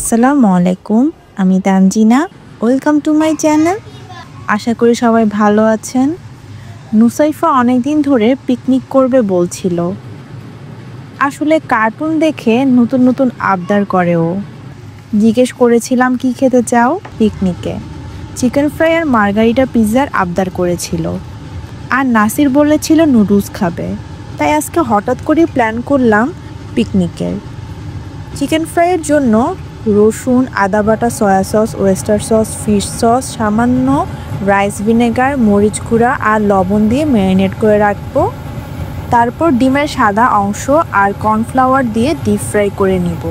আসসালামু আলাইকুম, আমি Tanzina. Welcome to my channel. আশা করি সবাই ভালো আছেন। নুসাইফা অনেকদিন ধরে পিকনিক করবে বলছিল। আসলে কার্টুন দেখে নতুন নতুন আবদার করে ও। জিজ্ঞেস করেছিলাম কি খেতে চাও পিকনিকে। চিকেন ফ্রাই আর মার্গারিটা পিৎজার আবদার করেছিল। আর নাসির বলেছিল নুডলস খাবে। তাই আজকে হঠাৎ করে প্ল্যান করলাম পিকনিকের। চিকেন ফ্রাইয়ের জন্য রসুন, আদা বাটা, soya sauce, oyster sauce, fish sauce, সামান্য রাইস ভিনেগার, মরিচ গুঁড়া আর লবণ দিয়ে ম্যারিনেট করে রাখবো। তারপর ডিমের সাদা অংশ আর কর্নফ্লাওয়ার দিয়ে ডিপ ফ্রাই করে নিব।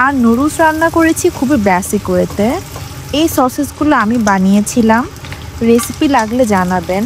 আর নুডলস রান্না করেছি খুবই বেসিক ওয়েতে। এই সসেসগুলো আমি বানিয়েছিলাম। রেসিপি লাগলে জানাবেন।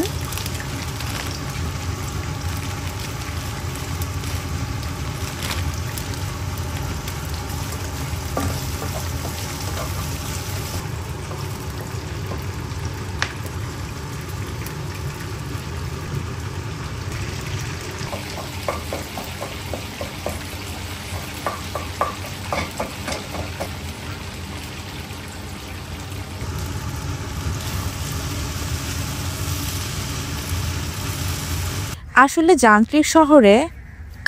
আসলে যান্ত্রিক শহরে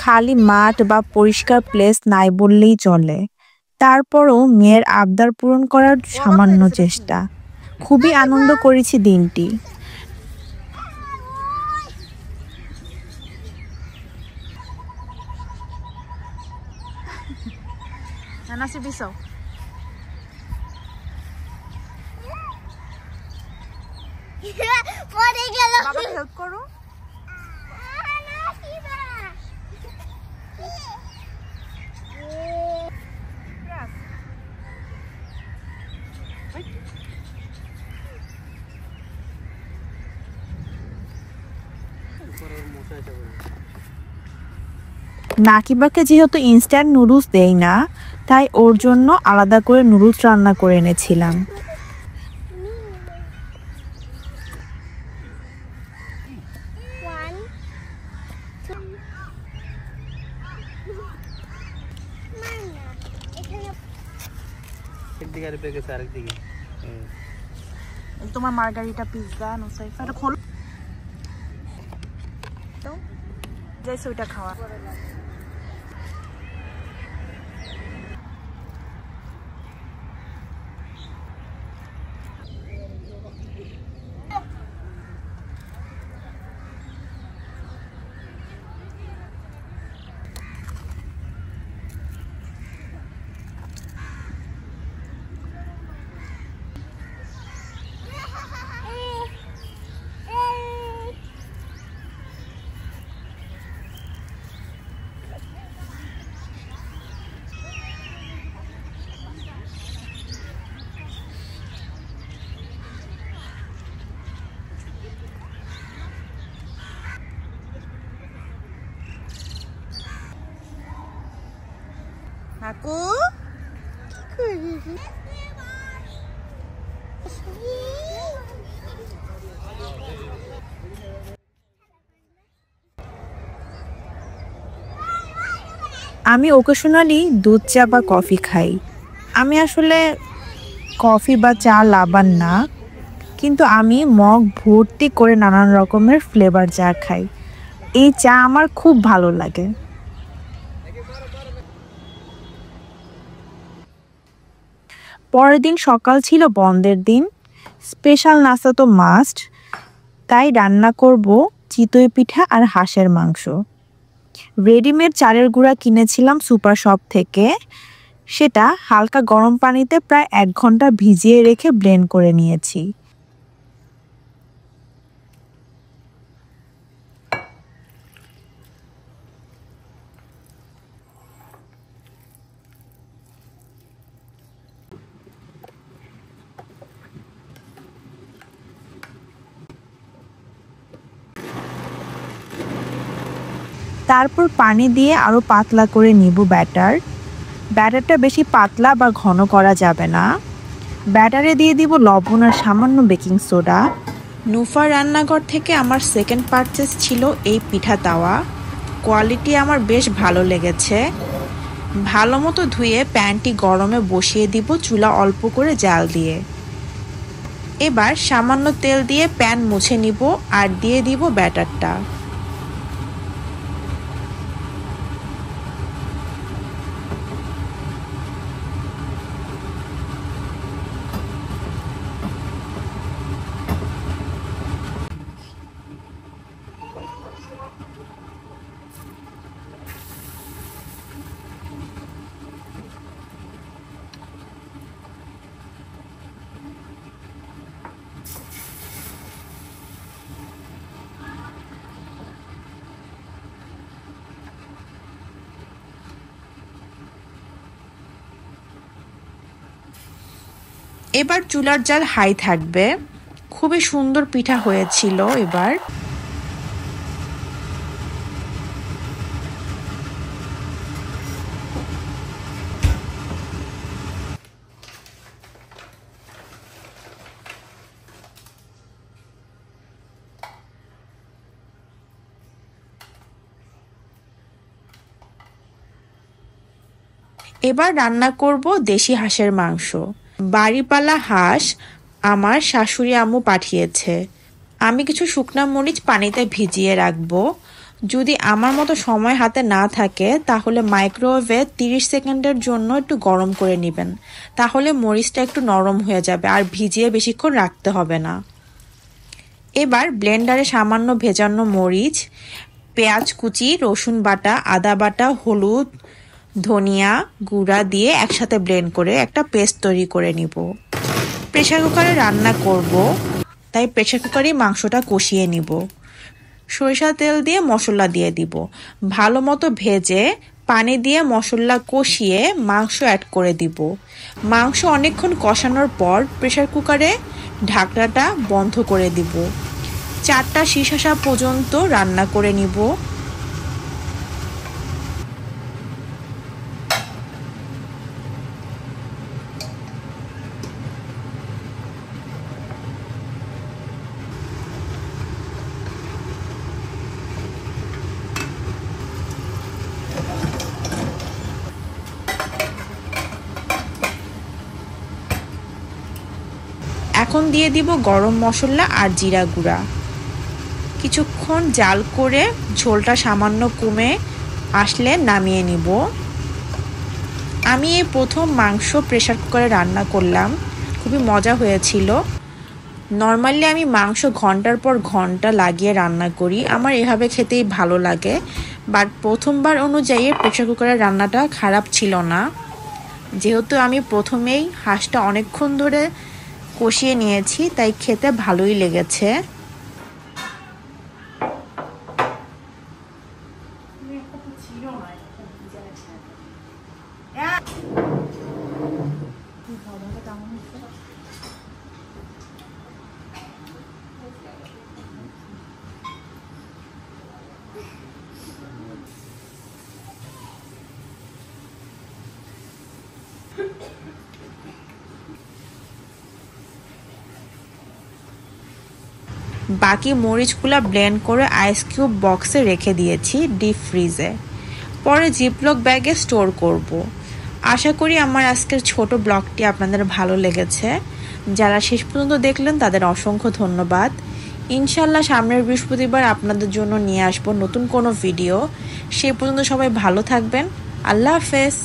খালি মাঠ বা পরিষ্কার প্লেস নাই বললেই চলে। তারপরও মেয়ের আবদার পূরণ করার সামান্য চেষ্টা। খুবই আনন্দ করেছি দিনটি। পড়ে গেল। বাবাকে হেল্প করো। নাকিবাকে যেহেতু ইনস্ট্যান্ট নুডলস দেই না, তাই ওর জন্য আলাদা করে নুডলস রান্না করে এনেছিলাম। তোমার মার্গারিটা পিৎজা নুসাইফা এটা খোলো তো, যাইছে ওইটা খাওয়া। নাকু আমি ওকেশনালি দুধ চা বা কফি খাই। আমি আসলে কফি বা চা লাভার না, কিন্তু আমি মগ ভর্তি করে নানান রকমের ফ্লেভার চা খাই। এই চা আমার খুব ভালো লাগে। পরের দিন সকাল ছিল বন্ধের দিন। স্পেশাল নাস্তা তো মাস্ট, তাই রান্না করব চিতই পিঠা আর হাঁসের মাংস। রেডিমেড চালের গুঁড়া কিনেছিলাম সুপার শপ থেকে। সেটা হালকা গরম পানিতে প্রায় 1 ঘন্টা ভিজিয়ে রেখে ব্লেন্ড করে নিয়েছি। তারপর পানি দিয়ে আরও পাতলা করে নিব ব্যাটারটা বেশি পাতলা বা ঘন করা যাবে না। ব্যাটারে দিয়ে দিব লবণ আর সামান্য বেকিং সোডা। নুফার রান্নাঘর থেকে আমার সেকেন্ড পারচেজ ছিল এই পিঠা তাওয়া। কোয়ালিটি আমার বেশ ভালো লেগেছে। ভালো মতো ধুয়ে প্যানটি গরমে বসিয়ে দিব চুলা অল্প করে জাল দিয়ে। এবার সামান্য তেল দিয়ে প্যান মুছে নিব আর দিয়ে দিব ব্যাটারটা। এবার চুলার জাল হাই থাকবে। খুবই সুন্দর পিঠা হয়েছিল। এবার রান্না করব দেশি হাঁসের মাংস। বাড়িপালা হাঁস আমার শাশুড়ি আম্মু পাঠিয়েছে। আমি কিছু শুকনা মরিচ পানিতে ভিজিয়ে রাখবো। যদি আমার মতো সময় হাতে না থাকে তাহলে মাইক্রোওয়েভে 30 সেকেন্ডের জন্য একটু গরম করে নেবেন। তাহলে মরিচটা একটু নরম হয়ে যাবে আর ভিজিয়ে বেশিক্ষণ রাখতে হবে না। এবার ব্লেন্ডারে সামান্য ভেজানো মরিচ, পেঁয়াজ কুচি, রসুন বাটা, আদা বাটা, হলুদ, ধনিয়া গুঁড়া দিয়ে একসাথে ব্লেন্ড করে একটা পেস্ট তৈরি করে নিব। প্রেসার কুকারে রান্না করব, তাই প্রেসার কুকারেই মাংসটা কষিয়ে নিব। সরিষা তেল দিয়ে মশলা দিয়ে দিব। ভালো মতো ভেজে পানি দিয়ে মশলা কষিয়ে মাংস অ্যাড করে দিব। মাংস অনেকক্ষণ কষানোর পর প্রেসার কুকারে ঢাকনাটা বন্ধ করে দিব। 4টা শীষ আসা পর্যন্ত রান্না করে নিব। এখন দিয়ে দিব গরম মশলা আর জিরা গুঁড়া। কিছুক্ষণ জাল করে ঝোলটা সামান্য কমে আসলে নামিয়ে নিব। আমি এই প্রথম মাংস প্রেসার কুকারে রান্না করলাম, খুবই মজা হয়েছিল। নর্মালি আমি মাংস ঘন্টার পর ঘন্টা লাগিয়ে রান্না করি, আমার এভাবে খেতেই ভালো লাগে। বাট প্রথমবার অনুযায়ী প্রেসার কুকারের রান্নাটা খারাপ ছিল না। যেহেতু আমি প্রথমেই হাঁসটা অনেকক্ষণ ধরে কষিয়ে নিয়েছি, তাই খেতে ভালোই লেগেছে। বাকি মরিচগুলো ব্লেন্ড করে আইস কিউব বক্সে রেখে দিয়েছি ডিপ ফ্রিজে। পরে জিপলক ব্যাগে স্টোর করব। আশা করি আমার আজকের ছোট ব্লগটি আপনাদের ভালো লেগেছে। যারা শেষ পর্যন্ত দেখলেন তাদের অসংখ্য ধন্যবাদ। ইনশাল্লাহ সামনের বৃহস্পতিবার আপনাদের জন্য নিয়ে আসবো নতুন কোনো ভিডিও। সে পর্যন্ত সবাই ভালো থাকবেন। আল্লাহ হাফেজ।